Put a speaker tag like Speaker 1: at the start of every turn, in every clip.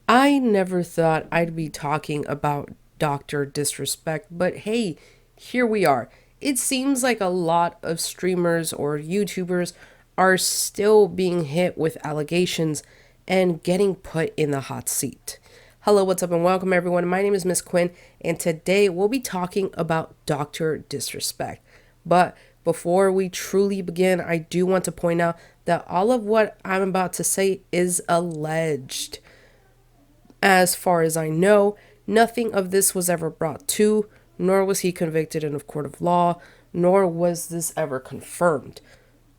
Speaker 1: I never thought I'd be talking about Dr. Disrespect, but hey, here we are. It seems like a lot of streamers or YouTubers are still being hit with allegations and getting put in the hot seat. Hello, what's up, and welcome everyone. My name is Miss Quinn, and today we'll be talking about Dr. Disrespect. But before we truly begin, I do want to point out that all of what I'm about to say is alleged. As far as I know, nothing of this was ever brought to, nor was he convicted in a court of law, nor was this ever confirmed.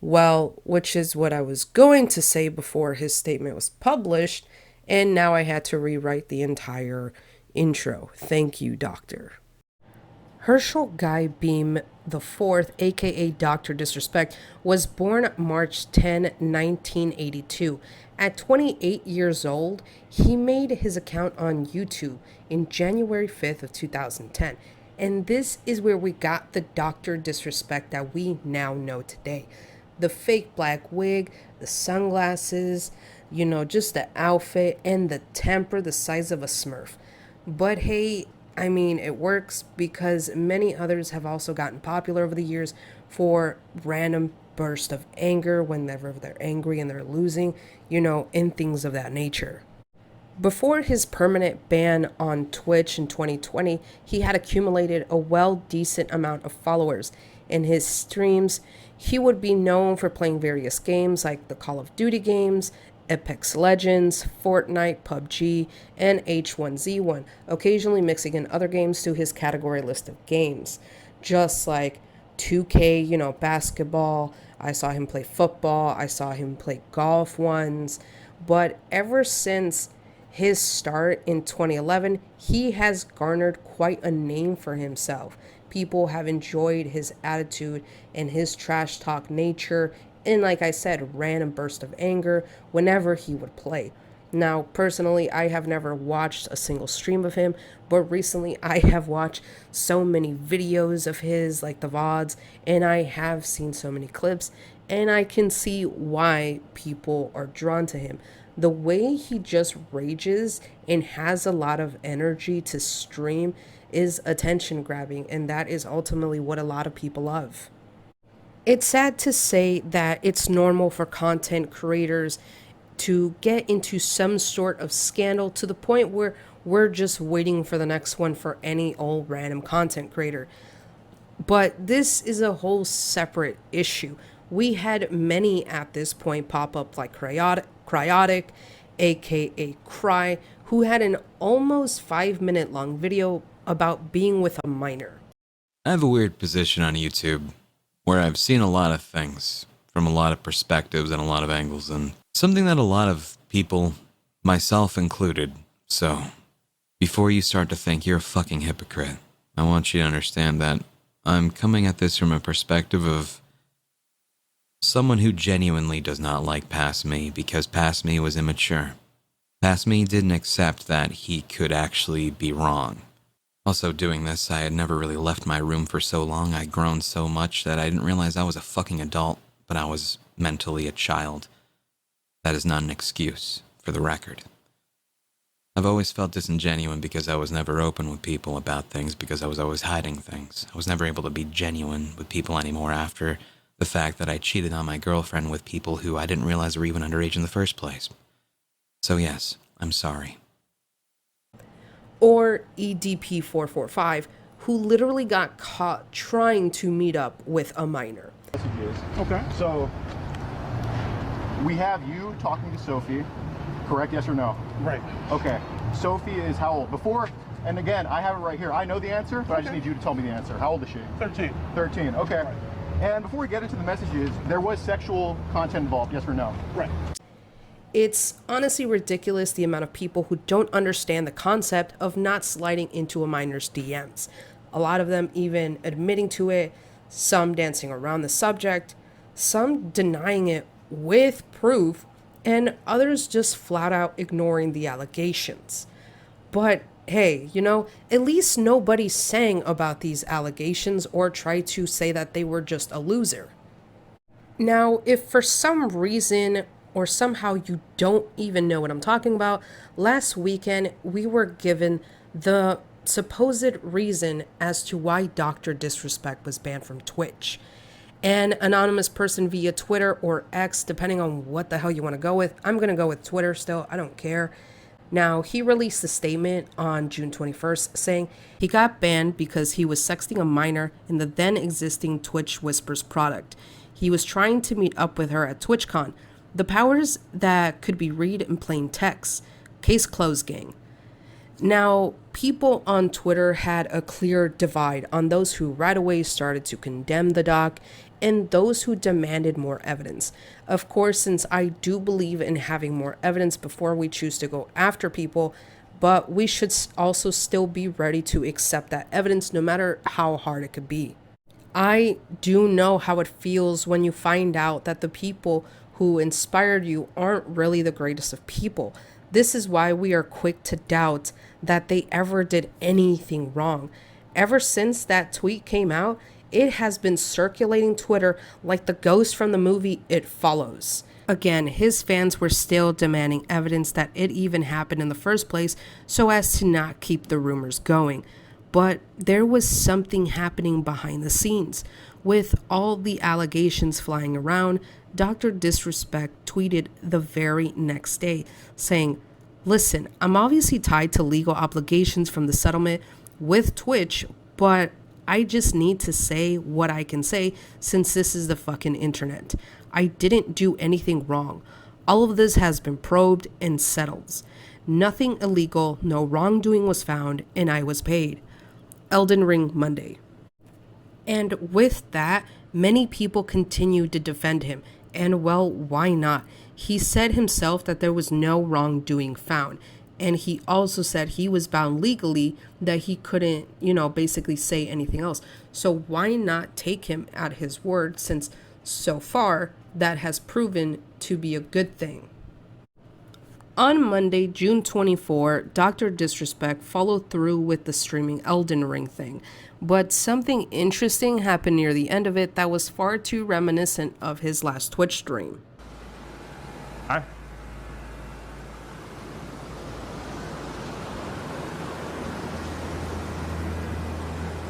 Speaker 1: Well, which is what I was going to say before his statement was published, and now I had to rewrite the entire intro. Thank you, Doctor. Herschel Guy Beam IV, aka Dr. Disrespect, was born March 10, 1982. At 28 years old, he made his account on YouTube in January 5th of 2010. And this is where we got the Dr. Disrespect that we now know today. The fake black wig, the sunglasses, just the outfit and the temper the size of a smurf. But hey, I mean, it works because many others have also gotten popular over the years for random bursts of anger whenever they're angry and they're losing, and things of that nature. Before his permanent ban on Twitch in 2020, he had accumulated a decent amount of followers. In his streams, he would be known for playing various games like the Call of Duty games, Apex Legends, Fortnite, PUBG, and H1Z1, occasionally mixing in other games to his category list of games. Just like 2K, basketball. I saw him play football. I saw him play golf once. But ever since his start in 2011, he has garnered quite a name for himself. People have enjoyed his attitude and his trash talk nature, and like I said, random burst of anger whenever he would play. Now, personally, I have never watched a single stream of him, but recently I have watched so many videos of his, like the VODs, and I have seen so many clips, and I can see why people are drawn to him. The way he just rages and has a lot of energy to stream is attention grabbing, and that is ultimately what a lot of people love. It's sad to say that it's normal for content creators to get into some sort of scandal to the point where we're just waiting for the next one for any old random content creator. But this is a whole separate issue. We had many at this point pop up like Cryotic, aka Cry, who had an almost 5 minute long video about being with a minor.
Speaker 2: I have a weird position on YouTube where I've seen a lot of things from a lot of perspectives and a lot of angles, and something that a lot of people, myself included, so before you start to think you're a fucking hypocrite, I want you to understand that I'm coming at this from a perspective of someone who genuinely does not like Past Me because Past Me was immature. Past Me didn't accept that he could actually be wrong. Also, doing this, I had never really left my room for so long. I'd grown so much that I didn't realize I was a fucking adult, but I was mentally a child. That is not an excuse, for the record. I've always felt disingenuous because I was never open with people about things because I was always hiding things. I was never able to be genuine with people anymore after the fact that I cheated on my girlfriend with people who I didn't realize were even underage in the first place. So yes, I'm sorry.
Speaker 1: Or EDP445, who literally got caught trying to meet up with a minor.
Speaker 3: Okay. So we have you talking to Sophie, correct? Yes or no?
Speaker 4: Right.
Speaker 3: Okay. Sophie is how old? Before, and again, I have it right here. I know the answer, but I just need you to tell me the answer. How old is she?
Speaker 4: 13.
Speaker 3: 13. Okay.
Speaker 4: Right.
Speaker 3: And before we get into the messages, there was sexual content involved, yes or no?
Speaker 4: Right.
Speaker 1: It's honestly ridiculous the amount of people who don't understand the concept of not sliding into a minor's DMs. A lot of them even admitting to it, some dancing around the subject, some denying it with proof, and others just flat out ignoring the allegations. But hey, at least nobody sang about these allegations or tried to say that they were just a loser. Now, if for some reason or somehow you don't even know what I'm talking about, last weekend we were given the supposed reason as to why Dr. Disrespect was banned from Twitch. An anonymous person via Twitter or X, depending on what the hell you want to go with. I'm going to go with Twitter still. I don't care. Now, he released a statement on June 21st saying he got banned because he was sexting a minor in the then existing Twitch Whispers product. He was trying to meet up with her at TwitchCon. The powers that could be read in plain text. Case closed, gang. Now, people on Twitter had a clear divide on those who right away started to condemn the doc and those who demanded more evidence. Of course, since I do believe in having more evidence before we choose to go after people, but we should also still be ready to accept that evidence no matter how hard it could be. I do know how it feels when you find out that the people who inspired you aren't really the greatest of people. This is why we are quick to doubt that they ever did anything wrong. Ever since that tweet came out, it has been circulating Twitter like the ghost from the movie It Follows. Again, his fans were still demanding evidence that it even happened in the first place so as to not keep the rumors going. But there was something happening behind the scenes. With all the allegations flying around, Dr. Disrespect tweeted the very next day saying, "Listen, I'm obviously tied to legal obligations from the settlement with Twitch, but I just need to say what I can say since this is the fucking internet. I didn't do anything wrong. All of this has been probed and settled. Nothing illegal, no wrongdoing was found, and I was paid. Elden Ring Monday." And with that, many people continued to defend him. And well, why not? He said himself that there was no wrongdoing found. And he also said he was bound legally, that he couldn't, basically say anything else. So why not take him at his word, since so far that has proven to be a good thing? On Monday, June 24, Dr. Disrespect followed through with the streaming Elden Ring thing. But something interesting happened near the end of it that was far too reminiscent of his last Twitch stream.
Speaker 4: Hi.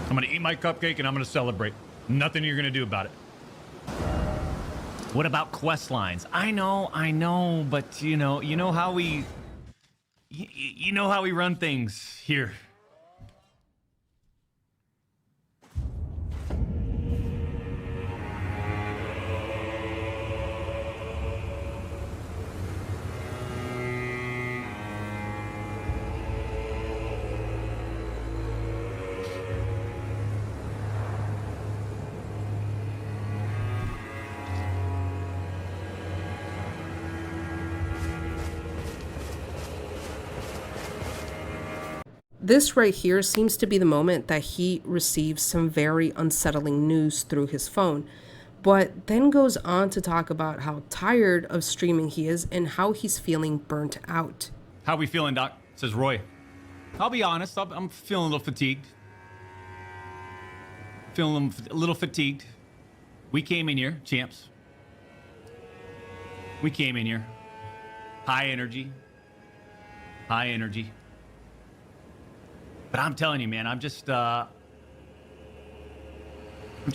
Speaker 4: I'm gonna eat my cupcake and I'm gonna celebrate. Nothing you're gonna do about it. What about quest lines? I know, but you know how we run things here.
Speaker 1: This right here seems to be the moment that he receives some very unsettling news through his phone, but then goes on to talk about how tired of streaming he is and how he's feeling burnt out.
Speaker 4: How we feeling, Doc? Says Roy. I'll be honest, I'm feeling a little fatigued. Feeling a little fatigued. We came in here, champs. We came in here. High energy. High energy. But I'm telling you, man, I'm just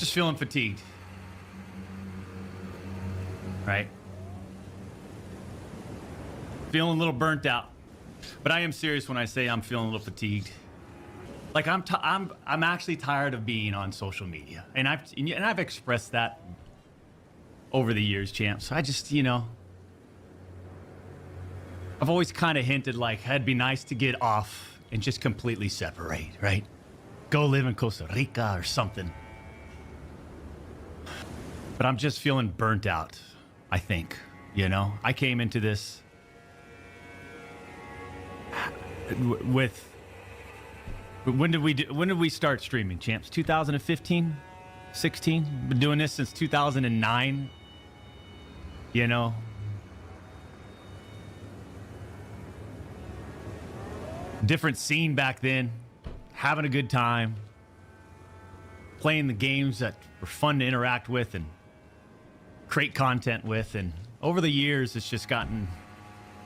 Speaker 4: feeling fatigued. Right? Feeling a little burnt out. But I am serious when I say I'm feeling a little fatigued. Like I'm actually tired of being on social media. And I've expressed that over the years, champs. I just, I've always kind of hinted like it'd be nice to get off and just completely separate, right? Go live in Costa Rica or something. But I'm just feeling burnt out, I think, I came into this with... When did we start streaming, champs? 2015? 16? Been doing this since 2009. Different scene back then, having a good time, playing the games that were fun to interact with and create content with, and over the years, it's just gotten,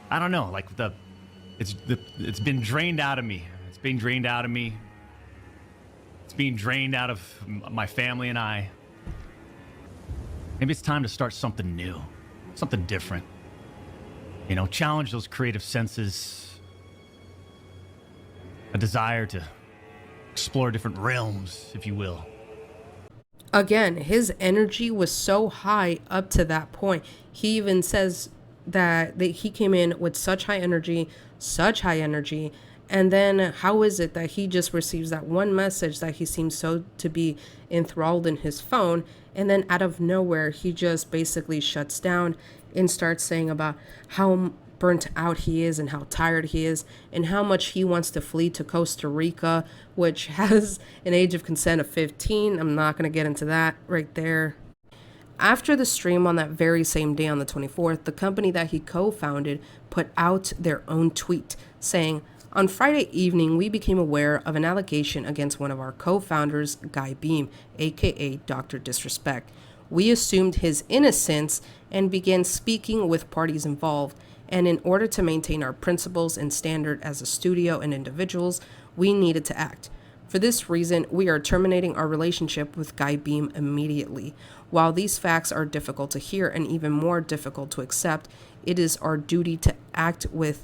Speaker 4: I don't know, like it's been drained out of me. It's being drained out of me. It's being drained out of my family and I. Maybe it's time to start something new, something different. You know, challenge those creative senses, a desire to explore different realms, if you will.
Speaker 1: Again, his energy was so high up to that point. He even says that he came in with such high energy, and then how is it that he just receives that one message that he seems so to be enthralled in his phone, and then out of nowhere he just basically shuts down and starts saying about how burnt out he is and how tired he is and how much he wants to flee to Costa Rica, which has an age of consent of 15. I'm not going to get into that right there. After the stream on that very same day on the 24th, the company that he co-founded put out their own tweet saying, "On Friday evening, we became aware of an allegation against one of our co-founders, Guy Beam, aka Dr. Disrespect. We assumed his innocence and began speaking with parties involved. And in order to maintain our principles and standard as a studio and individuals, we needed to act. For this reason, we are terminating our relationship with Guy Beam immediately. While these facts are difficult to hear and even more difficult to accept, it is our duty to act with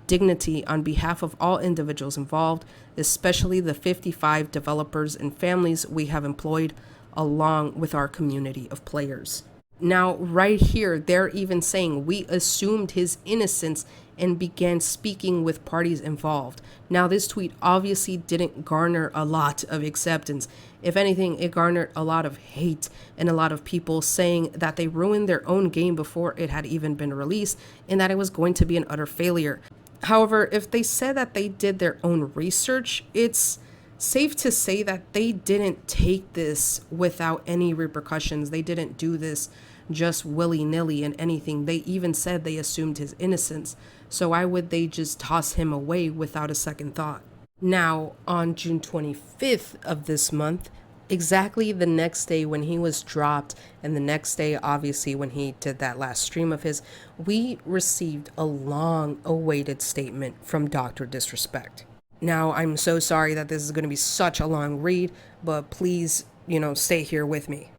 Speaker 1: dignity on behalf of all individuals involved, especially the 55 developers and families we have employed, along with our community of players." Now, right here, they're even saying we assumed his innocence and began speaking with parties involved. Now, this tweet obviously didn't garner a lot of acceptance. If anything, it garnered a lot of hate and a lot of people saying that they ruined their own game before it had even been released and that it was going to be an utter failure. However, if they said that they did their own research, it's safe to say that they didn't take this without any repercussions. They didn't do this just willy-nilly and anything. They even said they assumed his innocence. So why would they just toss him away without a second thought? Now, on June 25th of this month, exactly the next day when he was dropped, and the next day, obviously, when he did that last stream of his, we received a long-awaited statement from Dr. Disrespect. Now, I'm so sorry that this is going to be such a long read, but please, stay here with me.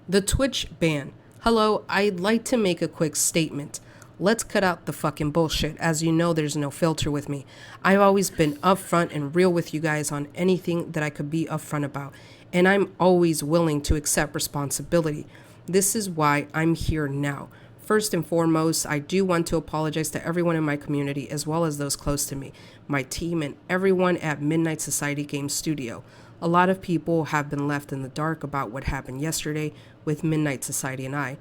Speaker 1: The Twitch ban. Hello, I'd like to make a quick statement. Let's cut out the fucking bullshit. As you know, there's no filter with me. I've always been upfront and real with you guys on anything that I could be upfront about, and I'm always willing to accept responsibility. This is why I'm here now. First and foremost, I do want to apologize to everyone in my community as well as those close to me, my team, and everyone at Midnight Society Game Studio. A lot of people have been left in the dark about what happened yesterday with Midnight Society and I,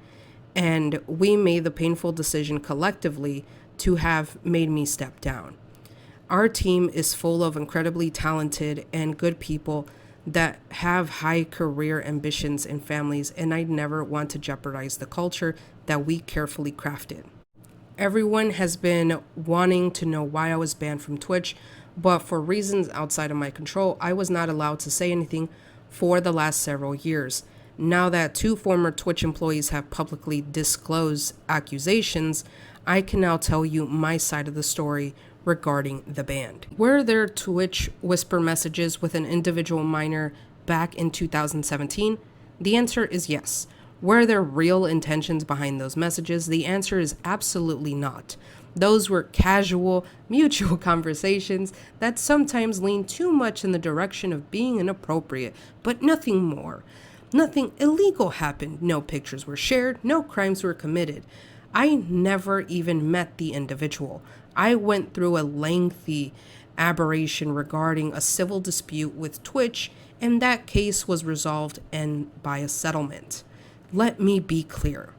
Speaker 1: and we made the painful decision collectively to have made me step down. Our team is full of incredibly talented and good people that have high career ambitions and families, and I never want to jeopardize the culture that we carefully crafted. Everyone has been wanting to know why I was banned from Twitch, but for reasons outside of my control, I was not allowed to say anything for the last several years. Now that 2 former Twitch employees have publicly disclosed accusations, I can now tell you my side of the story regarding the ban. Were there Twitch whisper messages with an individual minor back in 2017? The answer is yes. Were there real intentions behind those messages? The answer is absolutely not. Those were casual, mutual conversations that sometimes lean too much in the direction of being inappropriate, but nothing more. Nothing illegal happened. No pictures were shared. No crimes were committed. I never even met the individual. I went through a lengthy aberration regarding a civil dispute with Twitch, and that case was resolved by a settlement. Let me be clear.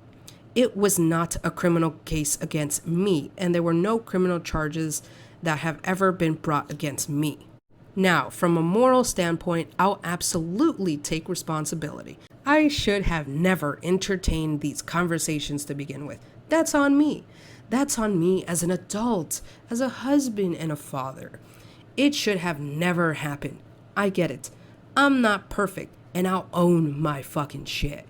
Speaker 1: It was not a criminal case against me, and there were no criminal charges that have ever been brought against me. Now, from a moral standpoint, I'll absolutely take responsibility. I should have never entertained these conversations to begin with. That's on me. That's on me as an adult, as a husband and a father. It should have never happened. I get it. I'm not perfect, and I'll own my fucking shit.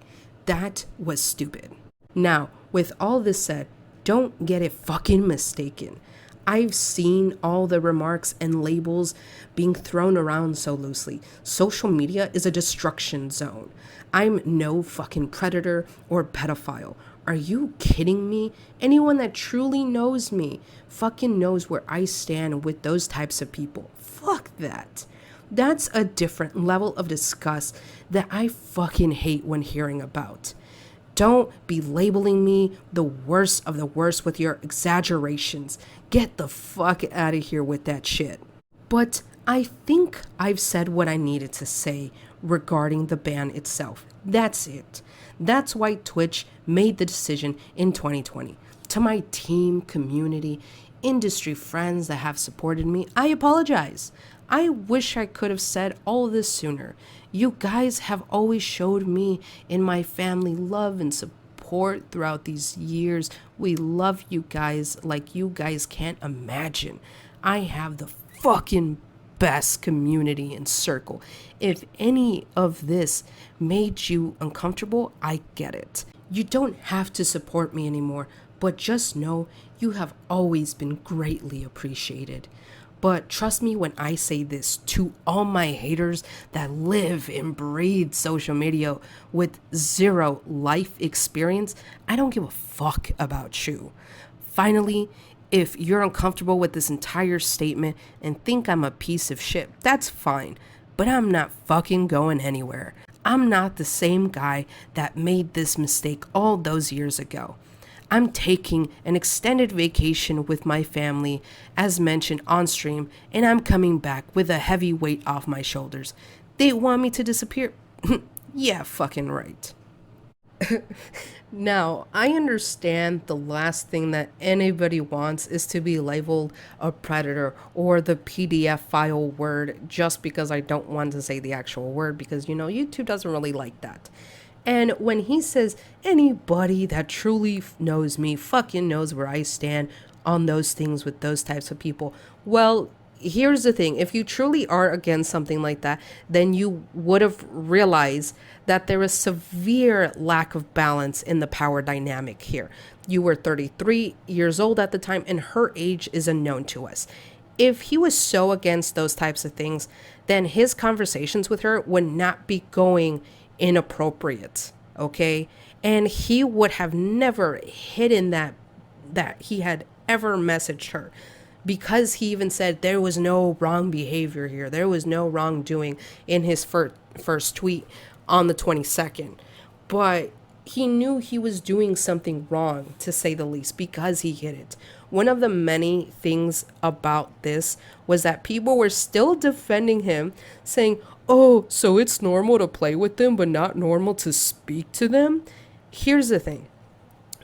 Speaker 1: That was stupid. Now, With all this said, don't get it fucking mistaken. I've seen all the remarks and labels being thrown around so loosely. Social media is a destruction zone. I'm no fucking predator or pedophile. Are you kidding me? Anyone that truly knows me fucking knows where I stand with those types of people. Fuck that. That's a different level of disgust that I fucking hate when hearing about. Don't be labeling me the worst of the worst with your exaggerations. Get the fuck out of here with that shit. But I think I've said what I needed to say regarding the ban itself. That's it. That's why Twitch made the decision in 2020. To my team, community, industry friends that have supported me, I apologize. I wish I could have said all this sooner. You guys have always showed me and my family love and support throughout these years. We love you guys like you guys can't imagine. I have the fucking best community and circle. If any of this made you uncomfortable, I get it. You don't have to support me anymore, but just know you have always been greatly appreciated. But trust me when I say this to all my haters that live and breathe social media with zero life experience, I don't give a fuck about you. Finally, if you're uncomfortable with this entire statement and think I'm a piece of shit, that's fine. But I'm not fucking going anywhere. I'm not the same guy that made this mistake all those years ago. I'm taking an extended vacation with my family, as mentioned on stream, and I'm coming back with a heavy weight off my shoulders. They want me to disappear? Yeah, fucking right. Now, I understand the last thing that anybody wants is to be labeled a predator or the PDF file word just because I don't want to say the actual word because, YouTube doesn't really like that. And when he says anybody that truly knows me fucking knows where I stand on those things with those types of people, well, here's the thing. If you truly are against something like that, then you would have realized that there is severe lack of balance in the power dynamic here. You were 33 years old at the time, and her age is unknown to us. If he was so against those types of things, then his conversations with her would not be going inappropriate, okay? And he would have never hidden that he had ever messaged her, because he even said there was no wrong behavior here. There was no wrongdoing in his first tweet on the 22nd. But he knew he was doing something wrong, to say the least, because he hid it. One of the many things about this was that people were still defending him, saying, oh, so it's normal to play with them, but not normal to speak to them? Here's the thing.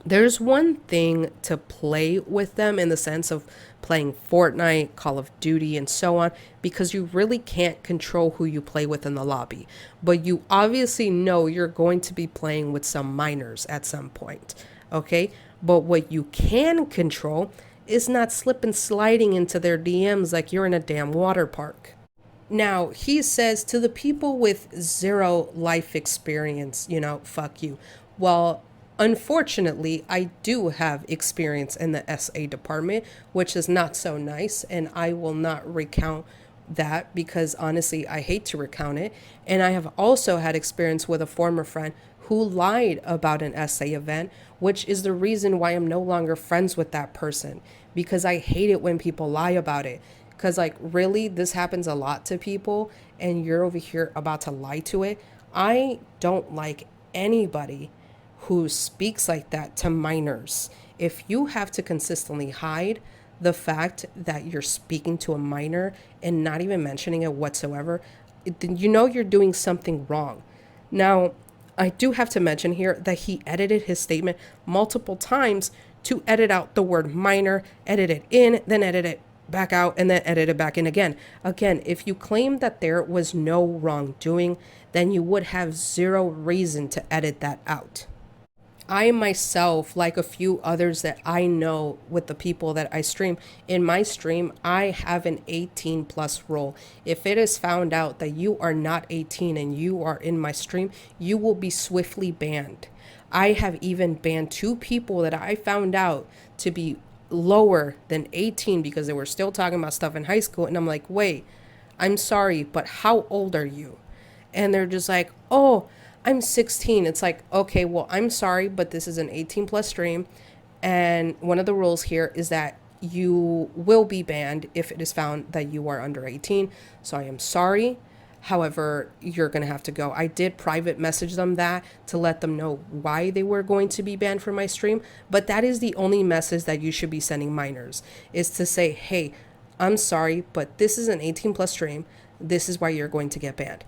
Speaker 1: There's one thing to play with them in the sense of playing Fortnite, Call of Duty, and so on, because you really can't control who you play with in the lobby. But you obviously know you're going to be playing with some minors at some point, okay? But what you can control is not slip and sliding into their DMs like you're in a damn water park. Now, he says to the people with zero life experience, fuck you. Well, unfortunately, I do have experience in the SA department, which is not so nice, and I will not recount that because honestly, I hate to recount it. And I have also had experience with a former friend who lied about an SA event, which is the reason why I'm no longer friends with that person, because I hate it when people lie about it. Because, really, this happens a lot to people, and you're over here about to lie to it. I don't like anybody who speaks like that to minors. If you have to consistently hide the fact that you're speaking to a minor and not even mentioning it whatsoever, then you're doing something wrong. Now, I do have to mention here that he edited his statement multiple times to edit out the word minor, edit it in, then edit it back out, and then edit it back in again. Again, if you claim that there was no wrongdoing, then you would have zero reason to edit that out. I myself, like a few others that I know with the people that I stream, in my stream, I have an 18 plus rule. If it is found out that you are not 18 and you are in my stream, you will be swiftly banned. I have even banned 2 people that I found out to be lower than 18 because they were still talking about stuff in high school. And I'm like, wait, I'm sorry, but how old are you? And they're just like, oh, I'm 16. It's like, okay, well, I'm sorry, but this is an 18 plus stream. And one of the rules here is that you will be banned if it is found that you are under 18. So I am sorry. However, you're going to have to go. I did private message them that to let them know why they were going to be banned from my stream. But that is the only message that you should be sending minors, is to say, hey, I'm sorry, but this is an 18 plus stream. This is why you're going to get banned.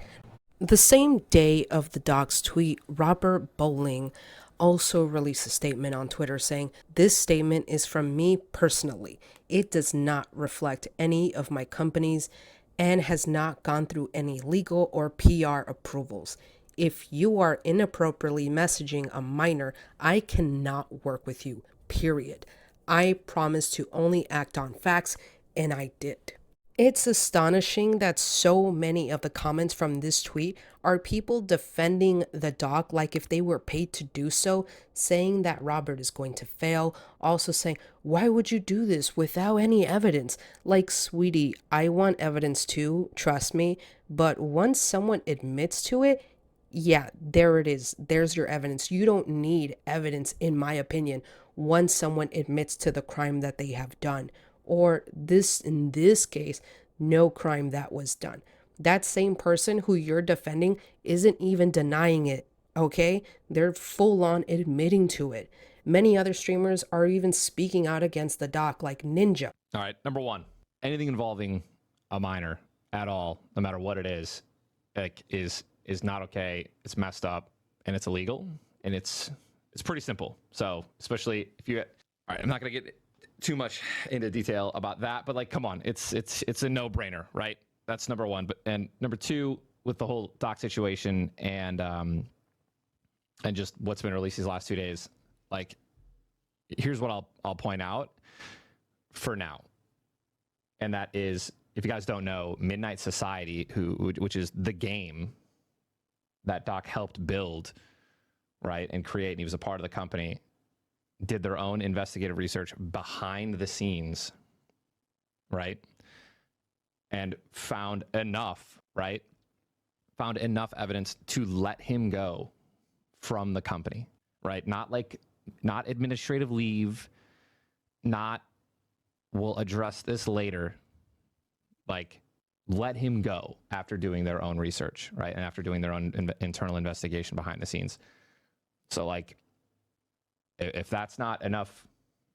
Speaker 1: The same day of the dog's tweet, Robert Bowling also released a statement on Twitter saying, "This statement is from me personally. It does not reflect any of my companies and has not gone through any legal or PR approvals. If you are inappropriately messaging a minor, I cannot work with you, period. I promise to only act on facts, and I did." It's astonishing that so many of the comments from this tweet are people defending the dog like if they were paid to do so, saying that Robert is going to fail, also saying, why would you do this without any evidence? Like, sweetie, I want evidence too, trust me, but once someone admits to it, yeah, there it is. There's your evidence. You don't need evidence, in my opinion, once someone admits to the crime that they have done. Or this, in this case, no crime that was done. That same person who you're defending isn't even denying it, okay? They're full on admitting to it. Many other streamers are even speaking out against the doc, like Ninja.
Speaker 5: All right, number one, anything involving a minor at all, no matter what it is, like is not okay. It's messed up and it's illegal, and it's pretty simple. So especially if you, all right, I'm not gonna get too much into detail about that, but like, come on, it's a no-brainer, right? That's number one. But and number two, with the whole doc situation and just what's been released these last 2 days, like, here's what I'll point out for now, and that is, if you guys don't know, Midnight Society, which is the game that Doc helped build, right, and create, and he was a part of the company, did their own investigative research behind the scenes, right, and found enough, right, found enough evidence to let him go from the company, right? Not administrative leave, not we'll address this later, like, let him go after doing their own research, right? And after doing their own internal investigation behind the scenes. So, like, if that's not enough,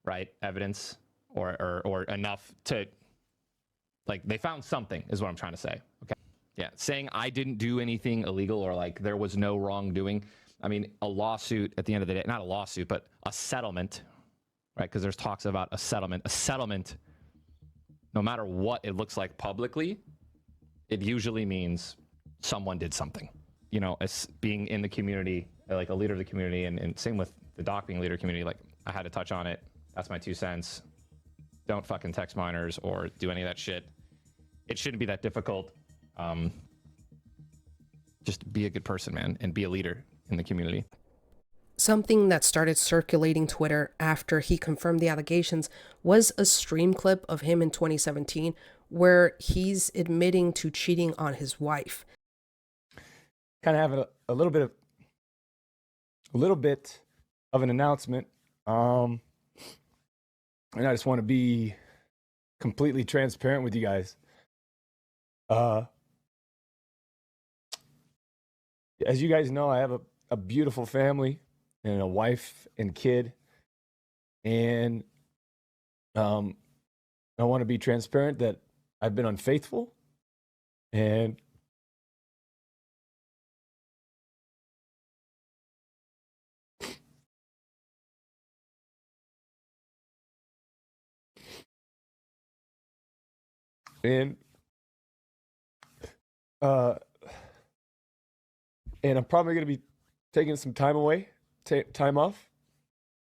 Speaker 5: right, evidence or enough to, like, they found something is what I'm trying to say. Okay. Yeah. Saying I didn't do anything illegal or like there was no wrongdoing. I mean, a lawsuit at the end of the day, not a lawsuit, but a settlement, right? Because there's talks about a settlement. A settlement, no matter what it looks like publicly, it usually means someone did something. You know, as being in the community, like a leader of the community, and same with the doc being leader of the community, like, I had to touch on it. That's my 2 cents. Don't fucking text minors or do any of that shit. It shouldn't be that difficult. Just be a good person, man, and be a leader in the community.
Speaker 1: Something that started circulating Twitter after he confirmed the allegations was a stream clip of him in 2017 where he's admitting to cheating on his wife.
Speaker 6: Kind of have a little bit of an announcement. And I just want to be completely transparent with you guys. As you guys know, I have a beautiful family and a wife and kid. And I want to be transparent that I've been unfaithful, and and I'm probably going to be taking some time away, time off,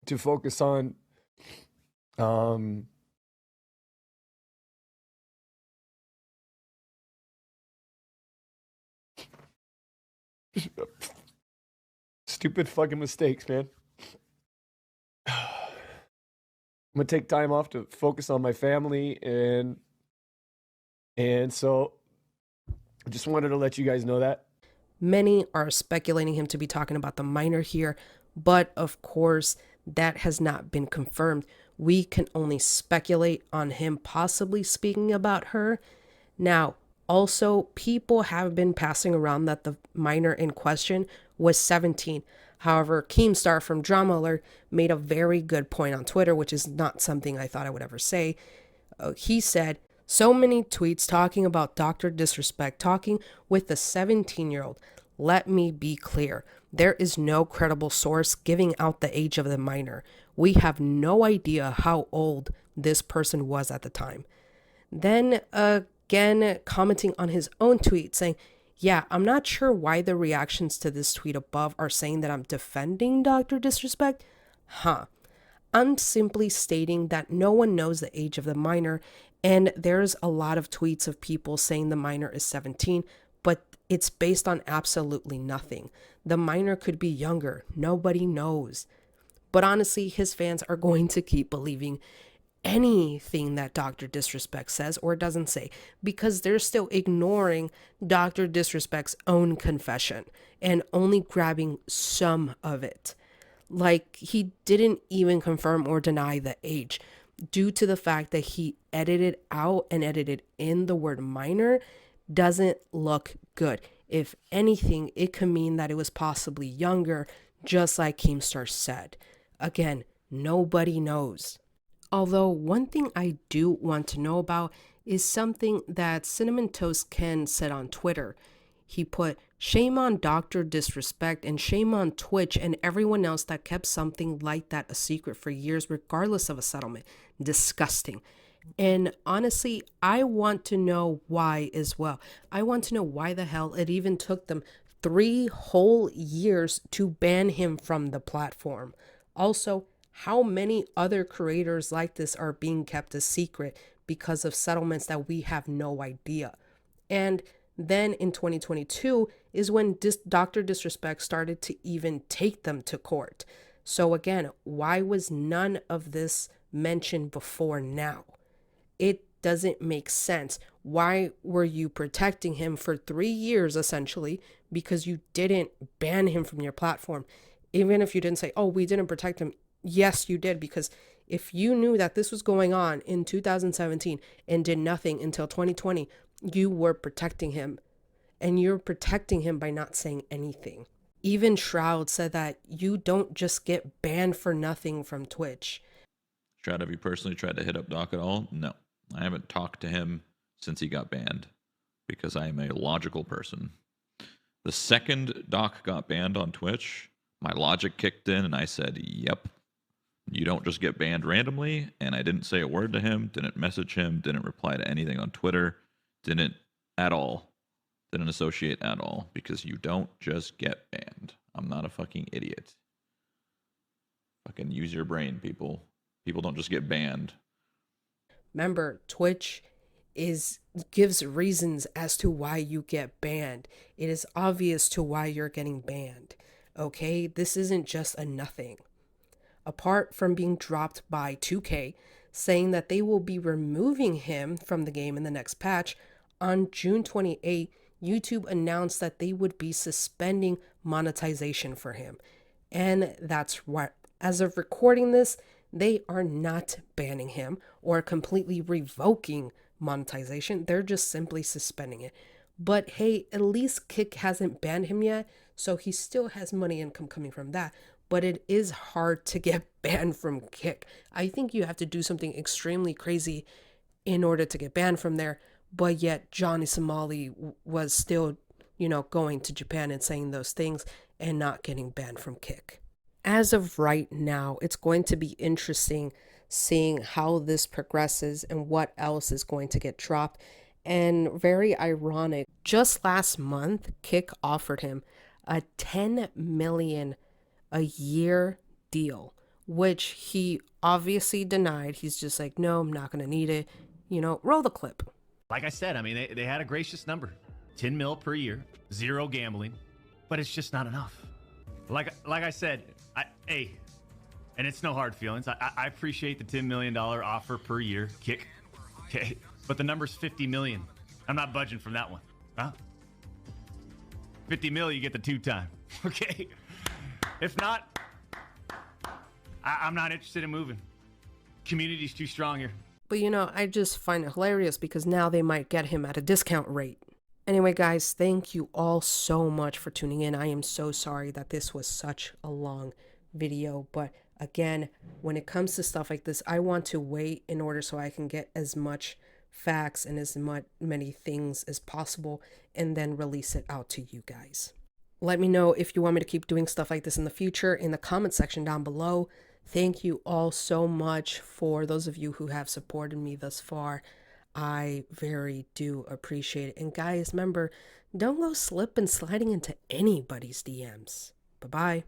Speaker 6: to focus on stupid fucking mistakes, man. I'm gonna take time off to focus on my family, and so I just wanted to let you guys know that.
Speaker 1: Many are speculating him to be talking about the minor here, but of course, that has not been confirmed. We can only speculate on him possibly speaking about her. Now, also, people have been passing around that the minor in question was 17. However, Keemstar from Drama Alert made a very good point on Twitter, which is not something I thought I would ever say. He said, so many tweets talking about Dr. Disrespect, talking with a 17-year-old. Let me be clear. There is no credible source giving out the age of the minor. We have no idea how old this person was at the time. Then again, commenting on his own tweet saying, yeah, I'm not sure why the reactions to this tweet above are saying that I'm defending Dr. Disrespect. I'm simply stating that no one knows the age of the minor, and there's a lot of tweets of people saying the minor is 17, but it's based on absolutely nothing. The minor could be younger. Nobody knows. But honestly, his fans are going to keep believing anything that Dr. Disrespect says or doesn't say, because they're still ignoring Dr. Disrespect's own confession and only grabbing some of it. Like, he didn't even confirm or deny the age due to the fact that he edited out and edited in the word minor doesn't look good. If anything, it could mean that it was possibly younger, just like Keemstar said. Again, nobody knows. Although one thing I do want to know about is something that Cinnamon Toast Ken said on Twitter. He put, shame on Dr. Disrespect and shame on Twitch and everyone else that kept something like that a secret for years regardless of a settlement. Disgusting. And honestly, I want to know why as well. I want to know why the hell it even took them 3 whole years to ban him from the platform. Also, how many other creators like this are being kept a secret because of settlements that we have no idea. And then in 2022 is when Dr. Disrespect started to even take them to court. So again, why was none of this mentioned before now? It doesn't make sense. Why were you protecting him for 3 years essentially because you didn't ban him from your platform? Even if you didn't say, oh, we didn't protect him. Yes, you did, because if you knew that this was going on in 2017 and did nothing until 2020, you were protecting him. And you're protecting him by not saying anything. Even Shroud said that you don't just get banned for nothing from Twitch.
Speaker 7: Shroud, have you personally tried to hit up Doc at all? No. I haven't talked to him since he got banned because I am a logical person. The second Doc got banned on Twitch, my logic kicked in and I said, yep. You don't just get banned randomly, and I didn't say a word to him, didn't message him, didn't reply to anything on Twitter, didn't associate at all, because you don't just get banned. I'm not a fucking idiot. Fucking use your brain, people. People don't just get banned.
Speaker 1: Remember, Twitch gives reasons as to why you get banned. It is obvious to why you're getting banned. Okay? This isn't just a nothing. Apart from being dropped by 2K, saying that they will be removing him from the game in the next patch, on June 28, YouTube announced that they would be suspending monetization for him. And that's what, as of recording this, they are not banning him or completely revoking monetization. They're just simply suspending it. But hey, at least Kick hasn't banned him yet, so he still has money income coming from that. But it is hard to get banned from Kick. I think you have to do something extremely crazy in order to get banned from there. But yet Johnny Somali was still, going to Japan and saying those things and not getting banned from Kick. As of right now, it's going to be interesting seeing how this progresses and what else is going to get dropped. And very ironic, just last month, Kick offered him a $10 million a year deal, which he obviously denied. He's just like, no, I'm not going to need it. Roll the clip.
Speaker 4: Like I said, I mean, they had a gracious number, 10 mil per year, 0 gambling, but it's just not enough. Like I said, hey, and it's no hard feelings. I appreciate the $10 million offer per year kick. Okay, but the number's 50 million. I'm not budging from that one. Huh? 50 mil, you get the 2-time. Okay. If not, I'm not interested in moving. Community's too strong here.
Speaker 1: But you know, I just find it hilarious because now they might get him at a discount rate. Anyway, guys, thank you all so much for tuning in. I am so sorry that this was such a long video, but again, when it comes to stuff like this, I want to wait in order so I can get as much facts and as many things as possible and then release it out to you guys. Let me know if you want me to keep doing stuff like this in the future in the comment section down below. Thank you all so much for those of you who have supported me thus far. I very do appreciate it. And guys, remember, don't go slip and sliding into anybody's DMs. Bye-bye.